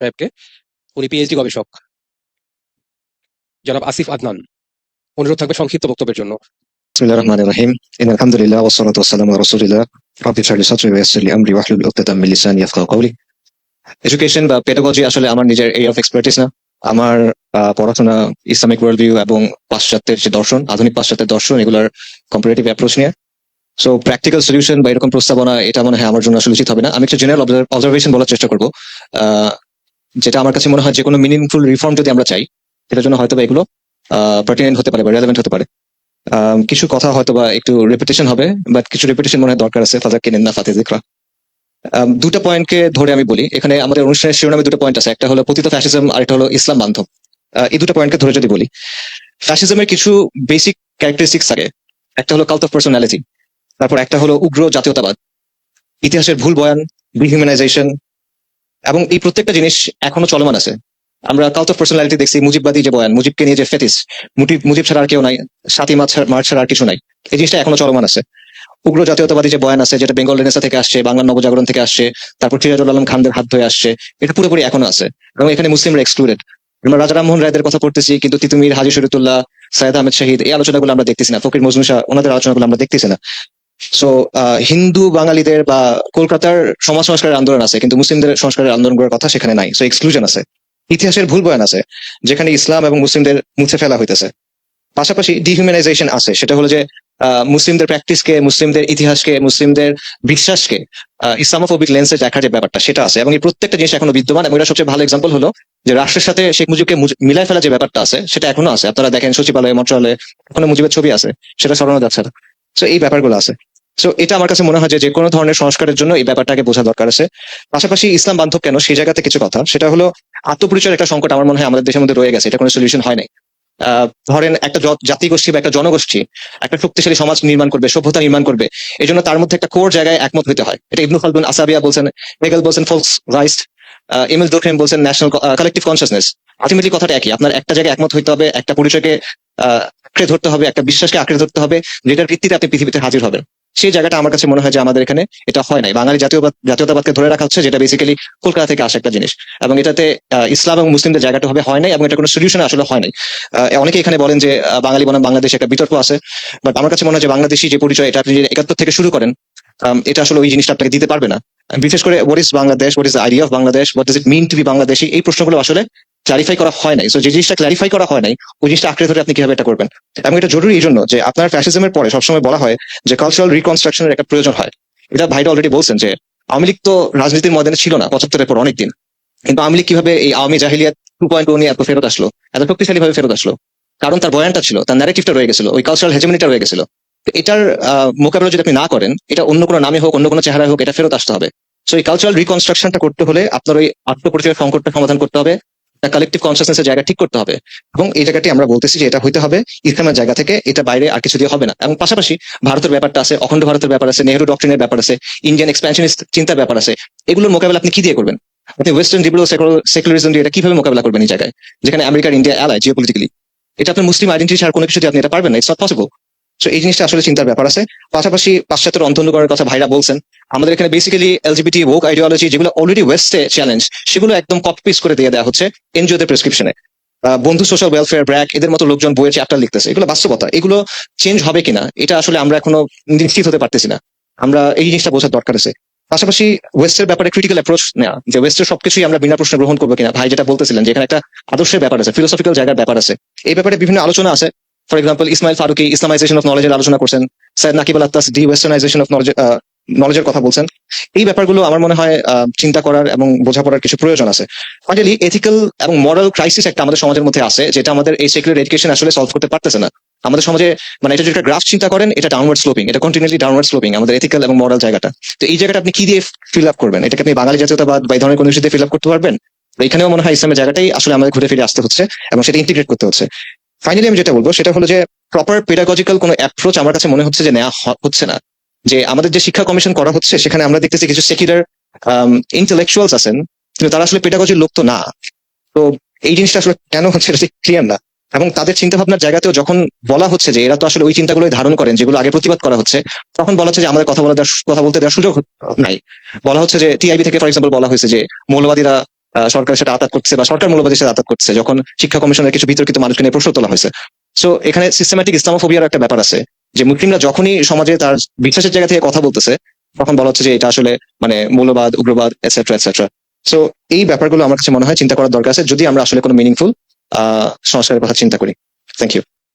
সাহেবকে। উনি পিএইচডি গবেষক জনাব আসিফ আদনান। অনুরোধ থাকবে সংক্ষিপ্ত বক্তব্যের জন্য। বিসমিল্লাহির রহমানির রহিম। ইন্নাল হামদুলিল্লাহ ওয়াসসালাতু ওয়াসসালামু আলা রাসূলিল্লাহ। রাব্বি ইশরাহ লি সাদরি ওয়া ইয়াসসির লি আমরি ওয়াহলুল উকদাতাম মিন লিসানি ইয়াফকাহু কওলি। এডুকেশন বা পেডাগজি আসলে আমার নিজের এরিয়া অফ এক্সপার্টিস না। আমার পড়াশোনা ইসলামিক ওয়ার্ল্ড ভিউ এবং পাশ্চাত্যের যে দর্শন, আধুনিক পাশ্চাত্যের দর্শন, এগুলোর কম্পারেটিভ অ্যাপ্রোচ নিয়ে। সো প্র্যাকটিক্যাল সলিউশন বা এরকম প্রস্তাবনা এটা মনে হয় আমার জন্য আসলে উচিত হবে না। আমি একটা জেনারেল অবজারভেশন বলার চেষ্টা করবো, যেটা আমার কাছে মনে হয় যে কোনো মিনিংফুল রিফর্ম যদি আমরা চাই, এটার জন্য হয়তো বা এগুলো পার্টিনেন্ট হতে পারে বা রেলেভেন্ট হতে পারে। কিছু কথা হয়তো বা একটু রেপিটেশন হবে, বাট কিছু রেপিটেশন মনে হয় দরকার আছে। ফাজা কেনেন না ফাতে যিকরা। দুটো পয়েন্টকে ধরে আমি বলি, এখানে আমাদের অনুষ্ঠানের শিরোনামে দুটো পয়েন্ট আছে, একটা হলো পতিত ফ্যাসিজম আর একটা হলো ইসলাম বান্ধব। এই দুটো পয়েন্টকে ধরে যদি বলি, ফ্যাসিজমের কিছু বেসিক ক্যারেক্টারিস্টিক্স থাকে। একটা হলো কাল্ট অফ পার্সোনালিটি, তারপর একটা হলো উগ্র জাতীয়তাবাদ, ইতিহাসের ভুল বয়ান, ডিহিউম্যানাইজেশন, এবং এই প্রত্যেকটা জিনিস এখনো চলমান আছে। আমরা কাল্ট অফ পার্সোনালিটি দেখছি, মুজিববাদী যে বয়ান, মুজিবকে নিয়ে যে ফেটিস, মুজিব ছাড়া আর কেউ নাই, 7ই মার্চ ছাড়া আর কিছু নাই, এই জিনিসটা এখনো চলমান আছে। উগ্র জাতীয়তাবাদী যে বয়ান আছে, যেটা বেঙ্গল রেনেসা থেকে আসছে, বাংলা নবজাগরণ থেকে আসছে, তারপর সিরাজুল আলম খানদের হাত ধরে আসছে, এটা পুরোপুরি এখনো আছে এবং এখানে মুসলিমরা এক্সক্লুডেড। আমরা রাজা রামমোহন রায়দের কথা পড়তেছি, কিন্তু তিতুমির, হাজী শরীয়তুল্লাহ, সৈয়দ আহমেদ শহীদ, এই আলোচনাগুলো আমরা দেখতেছি না। ফকির মজনু শাহ, ওনাদের আলোচনাগুলো আমরা দেখতেছি না। সো হিন্দু বাঙালিদের বা কলকাতার সমাজ সংস্কারের আন্দোলন আছে, কিন্তু মুসলিমদের সংস্কারের আন্দোলনের কথা সেখানে নাই। সো এক্সক্লুশন আছে। ইতিহাসের ভুল বয়ান আছে, যেখানে ইসলাম এবং মুসলিমদের মুছে ফেলা হইতেছে। পাশাপাশি ডিহিউম্যানাইজেশন আছে, সেটা হলো যে মুসলিমদের প্র্যাকটিসকে, মুসলিমদের ইতিহাসকে, মুসলিমদের বিশ্বাসকে ইসলামোফোবিক লেন্সে দেখার যে ব্যাপারটা, সেটা আছে। এবং এই প্রত্যেকটা জিনিস এখনো বিদ্যমান, এবং এটা সবচেয়ে ভালো এক্সাম্পল হলো যে রাষ্ট্রের সাথে শেখ মুজিবকে মিলাই ফেলা যে ব্যাপারটা আছে, সেটা এখনো আছে। আপনারা দেখেন সচিবালয়ে, মন্ত্রণালয়ে এখনো মুজিবের ছবি আছে, সেটা সরানো যাচ্ছে না। সো এই ব্যাপারগুলো আছে। সো এটা আমার কাছে মনে হয় যে কোনো ধরনের সংস্কারের জন্য এই ব্যাপারটাকে বোঝা দরকার আছে। পাশাপাশি ইসলাম বান্ধব কেন, সেই জায়গাতে কিছু কথা, সেটা হলো আত্মপরিচয়ের একটা সংকট আমার মনে হয় আমাদের দেশের মধ্যে রয়ে গেছে, এটা কোনো সলিউশন হয় নাই। ধরেন একটা জাতিগোষ্ঠী বা একটা জনগোষ্ঠী একটা শক্তিশালী সমাজ নির্মাণ করবে, সভ্যতা নির্মাণ করবে, এই জন্য তার মধ্যে একটা কোর জায়গায় একমত হতে হয়। এটা ইবনু খালদুন, আসাবিয়া বলছেন, হেগেল বলছেন ফোলকস রাইস্ট, এমিল দুরখেম বলছেন ন্যাশনাল কালেকটিভ কনসিয়াসনেস। আলটিমেটলি কথাটা একই, আপনার একটা জায়গায় একমত হইতে হবে, একটা পরিচয়কে আঁকড়ে ধরতে হবে, একটা বিশ্বাসকে আঁকড়ে ধরতে হবে, যেটার ভিত্তিতে আপনি পৃথিবীতে হাজির হবেন। সেই জায়গাটা আমার কাছে মনে হয় যে আমাদের এখানে এটা হয় নাই। বাঙালি জাতীয়তাবাদকে ধরে রাখা হচ্ছে, যেটা বেসিক্যালি কলকাতা থেকে আসা একটা জিনিস, এবং এটাতে ইসলাম এবং মুসলিমদের জায়গাটা হবে হয় নাই, এবং এটা কোনো সলিউশন আসলে হয় নাই। অনেকে এখানে বলেন যে বাঙালি বনাম বাংলাদেশে একটা বিতর্ক আছে, বাট আমার কাছে মনে হয় যে বাংলাদেশি যে পরিচয়, এটা আপনি 71 থেকে শুরু করেন, এটা আসলে ওই জিনিসটা আপনাকে দিতে পারবে না। বিশেষ করে what is Bangladesh, what is the idea of Bangladesh, what does it mean to be Bangladeshi, এই প্রশ্নগুলো আসলে ক্লারিফাই করা হয় নাই। সো যে জিনিসটা ক্লারিফাই করা হয় নাই, ওই জিনিসটা আঁকড়ে ধরে আপনি কিভাবে এটা করবেন। এবং এটা জরুরি এই জন্য যে আপনার ফ্যাসিজমের পরে সবসময় বলা হয় যে কালচারাল রিকনস্ট্রাকশনের একটা প্রয়োজন হয়। এটা ভাইরা অলরেডি বলছেন যে আওয়ামী লীগ তো রাজনীতির ময়দানে ছিল না 75-এর পর অনেকদিন, কিন্তু আওয়ামী লীগ কিভাবে এই আওয়ামী জাহিলিয়াত 2.0 নিয়ে এত ফেরত আসলো, এত শক্তিশালী ভাবে ফেরত আসলো, কারণ তার বয়ানটা ছিল, তার ন্যারেটিভটা রয়ে গেছিল, ওই কালচারাল হেজেমনিটা রয়ে গেছিল। তো এটার মোকাবেলা যদি আপনি না করেন, এটা অন্য কোনো নামে হোক, অন্য কোনো চেহারায় হোক, এটা ফেরত আসতে হবে। সো এই কালচারাল রিকনস্ট্রাকশনটা করতে হলে আপনার ওই আত্মপরিচয়ের সংকটটা সমাধান করতে হবে, কালেকটিভ কনসিয়াসনেসের জায়গা ঠিক করতে হবে, এবং এই জায়গাটি আমরা বলতেছি যে এটা হইতে হবে ইসলামের জায়গা থেকে, এটা বাইরে আর কিছু দিয়ে হবে না। এবং পাশাপাশি ভারতের ব্যাপারটা আছে, অখণ্ড ভারতের ব্যাপার আছে, নেহরু ডক্ট্রিনের ব্যাপার আছে, ইন্ডিয়ান এক্সপ্যানশনিস্ট চিন্তার ব্যাপার আছে। এগুলোর মোকাবেলা আপনি কি দিয়ে করবেন? আপনি ওয়েস্টার্ন লিবারাল সেকুলারিজম দিয়ে এটা কিভাবে মোকাবেলা করবেন এই জায়গায়, যেখানে আমেরিকার ইন্ডিয়া অ্যালাই জিওপলিটিক্যালি? এটা আপনার মুসলিম আইডেন্টিটি ছাড়া কোনো কিছু দিয়ে আপনি এটা পারবেন না, ইটস নট পসিবল। সো এই জিনিসটা আসলে চিন্তার ব্যাপার আছে। পাশাপাশি পাশ্চাত্যের অন্তর্নুকরণের কথা ভাইরা বলছেন, আমাদের এখানে বেসিক্যালি এলজিবিটি woke আইডিওলজি, যেগুলো অলরেডি ওয়েস্টে চ্যালেঞ্জ, সেগুলো একদম কপি পেস্ট করে দিয়ে দেওয়া হচ্ছে এনজিওদের প্রেসক্রিপশনে। বন্ধু সোশ্যাল ওয়েলফেয়ার, ব্র্যাক, এদের মতো লোকজন বইয়ের চ্যাপ্টার লিখতেছে, এগুলো বাস্তবতা। এগুলো চেঞ্জ হবে কিনা, এটা আসলে আমরা এখনো নিশ্চিত হতে পারতেছি না। আমরা এই জিনিসটা বোঝার দরকার আছে। পাশাপাশি ওয়েস্টের ব্যাপারে ক্রিটিক্যাল অ্যাপ্রোচ নেওয়া, যে ওয়েস্টের সবকিছুই আমরা বিনা প্রশ্নে গ্রহণ করবো কিনা। ভাই যেটা বলতেছিলেন যে এখানে একটা আদর্শের ব্যাপার আছে, ফিলোসফিক্যাল জায়গার ব্যাপার আছে, এই ব্যাপারে বিভিন্ন আলোচনা আছে। For example, Ismail Faruqi Islamization of নলেজের আলোচনা করছেন, Syed Naquib Al Attas de westernization of নলেজের কথা বলছেন। এই ব্যাপারগুলো আমার মনে হয় চিন্তা করার এবং বোঝাপড়ার কিছু প্রয়োজন আছে। ফাইনালি এথিক্যাল এবং মরাল ক্রাইসিস একটা আমাদের সমাজের মধ্যে আছে, যেটা আমাদের এই সেকুলার এডুকেশন আসলে সলভ করতে পারতেছে না। আমাদের সমাজে মানে এটা যদি একটা গ্রাফ চিন্তা করেন, এটা ডাউনওয়ার্ড স্লোপিং, এটা কন্টিনিউয়াসলি ডাউনওয়ার্ড স্লোপিং, আমাদের এথিক্যাল এবং মরাল জায়গাটা। তো এই জায়গাটা আপনি কি দিয়ে ফিল আপ করবেন? এটাকে আপনি বাঙালি জাতীয়তাবাদ বা এই ধরনের কোনো কিছু দিয়ে ফিল আপ করতে পারবেন? এখানেও মনে হয় ইসলামের জায়গাটাই আসলে আমাদের ঘুরে ফিরে আসতে হচ্ছে এবং সেটা ইন্টিগ্রেট করতে হচ্ছে। ফাইনালি আমি যেটা বলবো সেটা হলো যে প্রপার পেডাগজিক্যাল কোনো অ্যাপ্রোচ আমার কাছে মনে হচ্ছে যে নেওয়া হচ্ছে না। যে আমাদের যে শিক্ষা কমিশন করা হচ্ছে, সেখানে আমরা দেখতেছি কিছু সেকুলার ইন্টেলেকচুয়ালস আছেন, কিন্তু তারা আসলে পেডাগজির লোক তো না। তো এই জিনিসটা আসলে কেন হচ্ছে এটা ক্লিয়ার না। এবং তাদের চিন্তা ভাবনার জায়গাতেও যখন বলা হচ্ছে যে এরা তো আসলে ওই চিন্তাগুলোই ধারণ করেন যেগুলো আগে প্রতিবাদ করা হচ্ছে, তখন বলা হচ্ছে যে আমাদের কথা বলতে দেওয়ার সুযোগ নাই। বলা হচ্ছে যে টিআইবি থেকে ফর এক্সাম্পল বলা হয়েছে যে মৌলবাদীরা সরকার সেটা আঘাত করছে বা সরকার মূল্যবাদী সেটা আঘাত করছে, যখন শিক্ষা কমিশনের কিছু বিতর্কিত মানুষকে নিয়ে প্রশ্ন তোলা হয়েছে। সো এখানে সিস্টেম্যাটিক ইসলামোফোবিয়ার একটা ব্যাপার আছে, যে মুসলিমরা যখনই সমাজে তার বিশ্বাসের জায়গা থেকে কথা বলতেছে তখন বলা হচ্ছে যে এটা আসলে মানে মৌলবাদ, উগ্রবাদ, এটসেট্রা এটসেট্রা। সো এই ব্যাপারগুলো আমার কাছে মনে হয় চিন্তা করার দরকার আছে, যদি আমরা আসলে কোনো মিনিংফুল সংস্কারের কথা চিন্তা করি। Thank you.